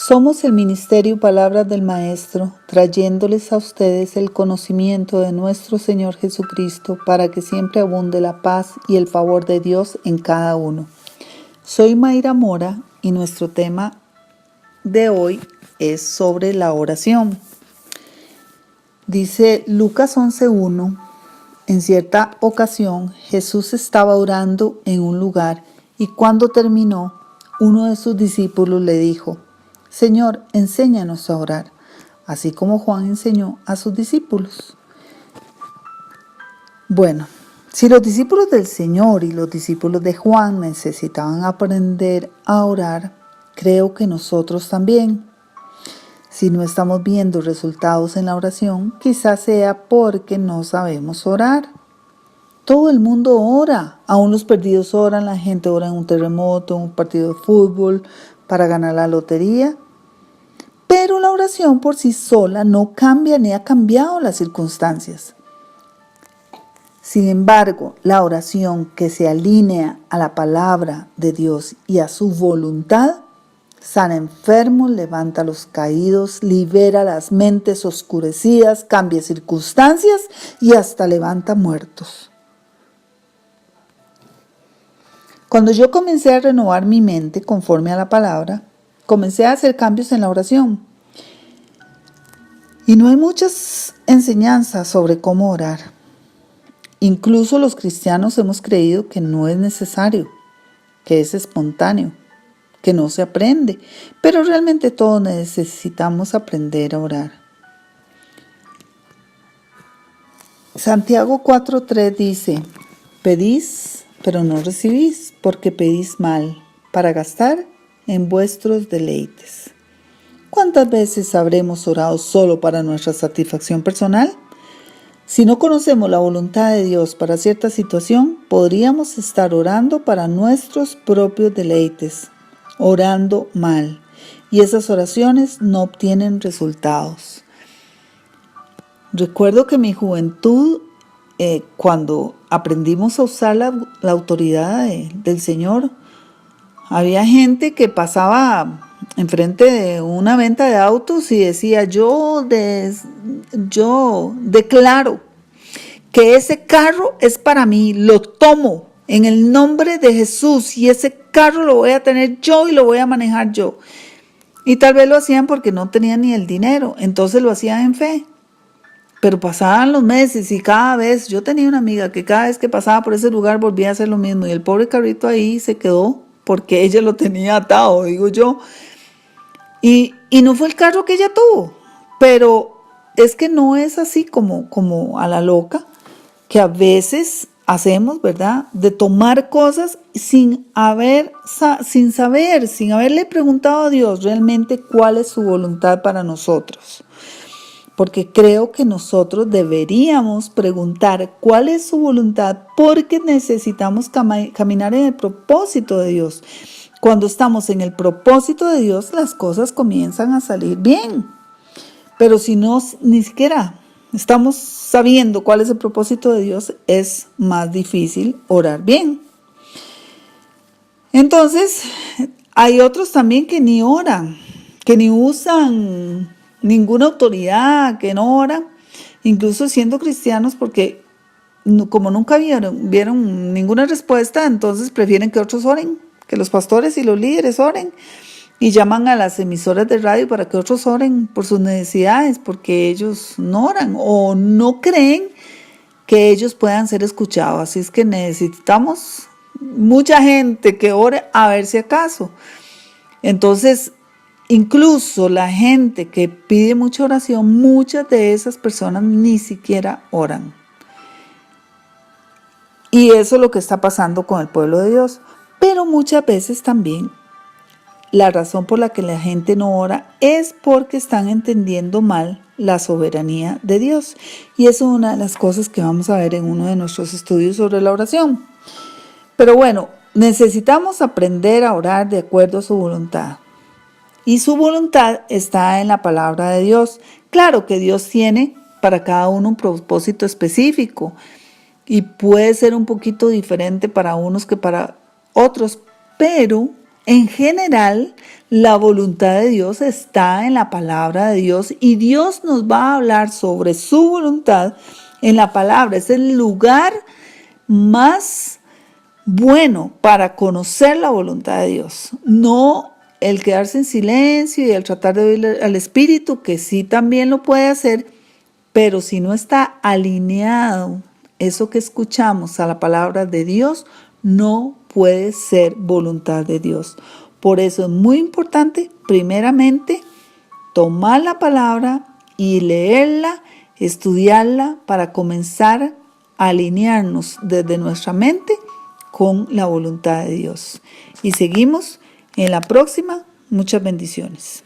Somos el Ministerio Palabras del Maestro, trayéndoles a ustedes el conocimiento de nuestro Señor Jesucristo para que siempre abunde la paz y el favor de Dios en cada uno. Soy Mayra Mora y nuestro tema de hoy es sobre la oración. Dice Lucas 11:1, en cierta ocasión Jesús estaba orando en un lugar y cuando terminó, uno de sus discípulos le dijo: Señor, enséñanos a orar, así como Juan enseñó a sus discípulos. Bueno, si los discípulos del Señor y los discípulos de Juan necesitaban aprender a orar, creo que nosotros también. Si no estamos viendo resultados en la oración, quizás sea porque no sabemos orar. Todo el mundo ora, aún los perdidos oran, la gente ora en un terremoto, en un partido de fútbol, para ganar la lotería. Pero la oración por sí sola no cambia ni ha cambiado las circunstancias. Sin embargo, la oración que se alinea a la palabra de Dios y a su voluntad, sana enfermos, levanta a los caídos, libera las mentes oscurecidas, cambia circunstancias y hasta levanta muertos. Cuando yo comencé a renovar mi mente conforme a la palabra, comencé a hacer cambios en la oración. Y no hay muchas enseñanzas sobre cómo orar. Incluso los cristianos hemos creído que no es necesario, que es espontáneo, que no se aprende, pero realmente todos necesitamos aprender a orar. Santiago 4:3 dice: pedís, pero no recibís, porque pedís mal, para gastar en vuestros deleites. ¿Cuántas veces habremos orado solo para nuestra satisfacción personal? Si no conocemos la voluntad de Dios para cierta situación, podríamos estar orando para nuestros propios deleites, orando mal, y esas oraciones no obtienen resultados. Recuerdo que en mi juventud, cuando aprendimos a usar la autoridad del Señor, había gente que pasaba enfrente de una venta de autos y decía: yo declaro que ese carro es para mí, lo tomo en el nombre de Jesús y ese carro lo voy a tener yo y lo voy a manejar yo. Y tal vez lo hacían porque no tenían ni el dinero, entonces lo hacían en fe. Pero pasaban los meses y cada vez, yo tenía una amiga que cada vez que pasaba por ese lugar volvía a hacer lo mismo y el pobre carrito ahí se quedó porque ella lo tenía atado, digo yo. Y no fue el carro que ella tuvo, pero es que no es así como a la loca, que a veces hacemos, ¿verdad? De tomar cosas sin haberle preguntado a Dios realmente cuál es su voluntad para nosotros. Porque creo que nosotros deberíamos preguntar cuál es su voluntad, porque necesitamos caminar en el propósito de Dios. Cuando estamos en el propósito de Dios, las cosas comienzan a salir bien. Pero si no, ni siquiera estamos sabiendo cuál es el propósito de Dios, es más difícil orar bien. Entonces, hay otros también que ni oran, que ni usan ninguna autoridad, que no oran, incluso siendo cristianos, porque como nunca vieron ninguna respuesta, entonces prefieren que otros oren, que los pastores y los líderes oren, y llaman a las emisoras de radio para que otros oren por sus necesidades, porque ellos no oran o no creen que ellos puedan ser escuchados. Así es que necesitamos mucha gente que ore a ver si acaso. Entonces, incluso la gente que pide mucha oración, muchas de esas personas ni siquiera oran. Y eso es lo que está pasando con el pueblo de Dios. Pero muchas veces también la razón por la que la gente no ora es porque están entendiendo mal la soberanía de Dios. Y eso es una de las cosas que vamos a ver en uno de nuestros estudios sobre la oración. Pero bueno, necesitamos aprender a orar de acuerdo a su voluntad. Y su voluntad está en la palabra de Dios. Claro que Dios tiene para cada uno un propósito específico y puede ser un poquito diferente para unos que para otros, pero En general, la voluntad de Dios está en la palabra de Dios y Dios nos va a hablar sobre su voluntad en la palabra. Es el lugar más bueno para conocer la voluntad de Dios. No el quedarse en silencio y el tratar de oír al Espíritu, que sí también lo puede hacer, pero si no está alineado eso que escuchamos a la palabra de Dios, no puede ser voluntad de Dios. Por eso es muy importante, primeramente, tomar la palabra y leerla, estudiarla para comenzar a alinearnos desde nuestra mente con la voluntad de Dios. Y seguimos en la próxima. Muchas bendiciones.